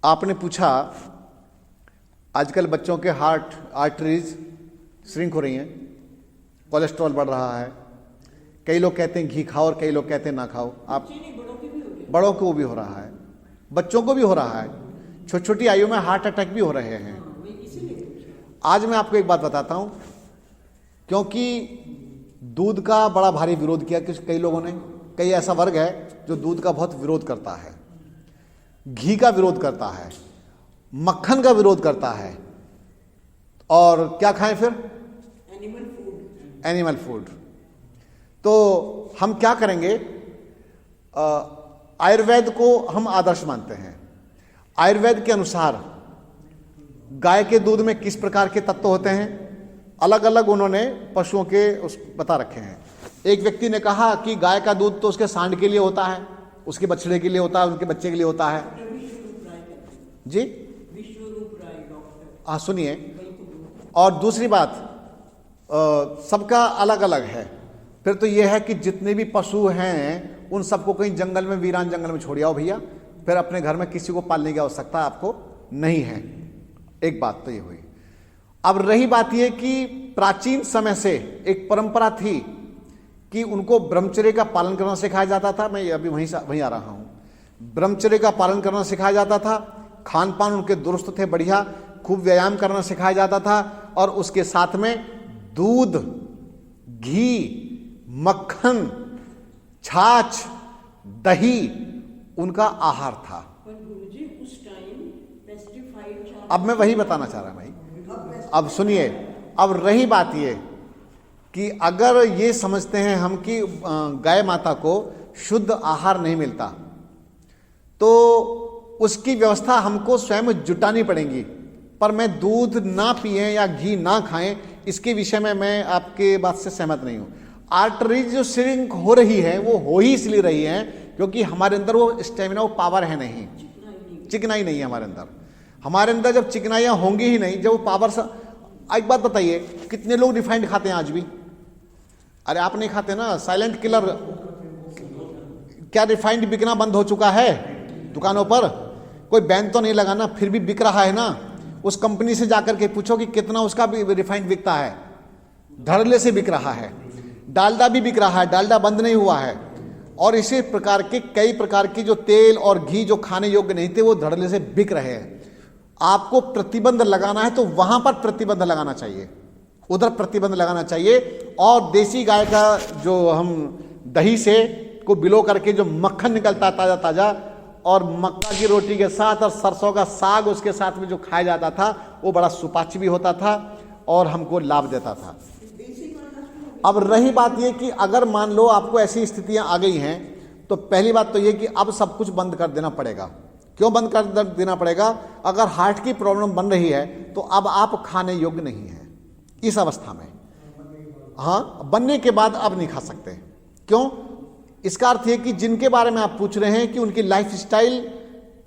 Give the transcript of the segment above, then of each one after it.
आपने पूछा आजकल बच्चों के हार्ट आर्टरीज श्रिंक हो रही हैं, कोलेस्ट्रॉल बढ़ रहा है, कई लोग कहते हैं घी खाओ और कई लोग कहते हैं ना खाओ। आप बड़ों को भी हो रहा है, बच्चों को भी हो रहा है, छोटी छोटी आयु में हार्ट अटैक भी हो रहे हैं। आज मैं आपको एक बात बताता हूं, क्योंकि दूध का बड़ा भारी विरोध किया कई लोगों ने। कई ऐसा वर्ग है जो दूध का बहुत विरोध करता है, घी का विरोध करता है, मक्खन का विरोध करता है, और क्या खाएं फिर? Animal food. तो हम क्या करेंगे? आयुर्वेद को हम आदर्श मानते हैं। आयुर्वेद के अनुसार गाय के दूध में किस प्रकार के तत्व होते हैं, अलग अलग उन्होंने पशुओं के उस बता रखे हैं। एक व्यक्ति ने कहा कि गाय का दूध तो उसके सांड के लिए होता है, उसके बछड़े के लिए होता है, उनके बच्चे के लिए होता है। जी हाँ, सुनिए। और दूसरी बात, सबका अलग अलग है। फिर तो यह है कि जितने भी पशु हैं उन सबको कहीं जंगल में, वीरान जंगल में छोड़ आओ भैया, फिर अपने घर में किसी को पालने की आवश्यकता आपको नहीं है। एक बात तो ये हुई। अब रही बात यह कि प्राचीन समय से एक परंपरा थी कि उनको ब्रह्मचर्य का पालन करना सिखाया जाता था। मैं अभी वहीं आ रहा हूं। ब्रह्मचर्य का पालन करना सिखाया जाता था, खान पान उनके दुरुस्त थे, बढ़िया, खूब व्यायाम करना सिखाया जाता था, और उसके साथ में दूध, घी, मक्खन, छाछ, दही उनका आहार था। अब मैं वही बताना चाह रहा हूं भाई। अब सुनिए, अब रही बात ये कि अगर ये समझते हैं हम कि गाय माता को शुद्ध आहार नहीं मिलता, तो उसकी व्यवस्था हमको स्वयं जुटानी पड़ेगी। पर मैं दूध ना पिएं या घी ना खाएं, इसके विषय में मैं आपके बात से सहमत नहीं हूं। आर्टरीज जो श्रिंक हो रही है वो हो ही इसलिए रही है क्योंकि हमारे अंदर वो स्टेमिना, वो पावर है नहीं, चिकनाई नहीं है हमारे अंदर। हमारे अंदर जब चिकनाइयां होंगी ही नहीं, जब वो पावर एक बात बताइए, कितने लोग रिफाइंड खाते हैं आज भी? अरे आप नहीं खाते ना, साइलेंट किलर। क्या रिफाइंड बिकना बंद हो चुका है दुकानों पर? कोई बैन तो नहीं लगाना, फिर भी बिक रहा है ना। उस कंपनी से जाकर के पूछो कि कितना उसका भी रिफाइंड बिकता है। धड़ल्ले से बिक रहा है। डालडा भी बिक रहा है, डालडा बंद नहीं हुआ है। और इसी प्रकार के कई प्रकार की जो तेल और घी जो खाने योग्य नहीं थे वो धड़ल्ले से बिक रहे हैं। आपको प्रतिबंध लगाना है तो वहां पर प्रतिबंध लगाना चाहिए, उधर प्रतिबंध लगाना चाहिए। और देसी गाय का जो हम दही से को बिलो करके जो मक्खन निकलता ताजा ताजा, और मक्का की रोटी के साथ और सरसों का साग उसके साथ में जो खाया जाता था, वो बड़ा सुपाच्य भी होता था और हमको लाभ देता था। अब रही बात ये कि अगर मान लो आपको ऐसी स्थितियां आ गई हैं, तो पहली बात तो ये कि अब सब कुछ बंद कर देना पड़ेगा। क्यों बंद कर देना पड़ेगा? अगर हार्ट की प्रॉब्लम बन रही है तो अब आप खाने योग्य नहीं है इस अवस्था में। हाँ, बनने के बाद अब नहीं खा सकते। क्यों? इसका अर्थ है कि जिनके बारे में आप पूछ रहे हैं कि उनकी लाइफ स्टाइल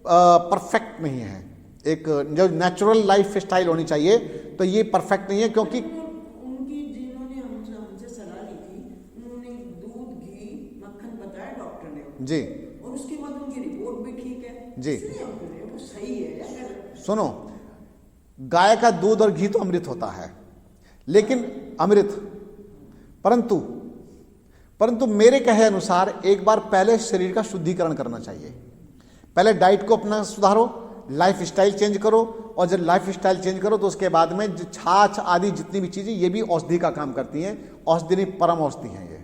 परफेक्ट नहीं है, एक जो नेचुरल लाइफ स्टाइल होनी चाहिए, तो ये परफेक्ट नहीं है। क्योंकि उनकी जिन्होंने हमसे सलाह ली थी, उन्होंने दूध, घी, मक्खन बताया डॉक्टर ने जी, और उसके बाद उनकी रिपोर्ट भी ठीक है जी। वो सही है। सुनो, गाय का दूध और घी तो अमृत होता है, लेकिन अमृत, परंतु मेरे कहे अनुसार एक बार पहले शरीर का शुद्धिकरण करना चाहिए। पहले डाइट को अपना सुधारो, लाइफ स्टाइल चेंज करो, और जब लाइफ स्टाइल चेंज करो तो उसके बाद में छाछ आदि जितनी भी चीजें, ये भी औषधि का काम करती हैं। औषधि नहीं, परम औषधि हैं ये।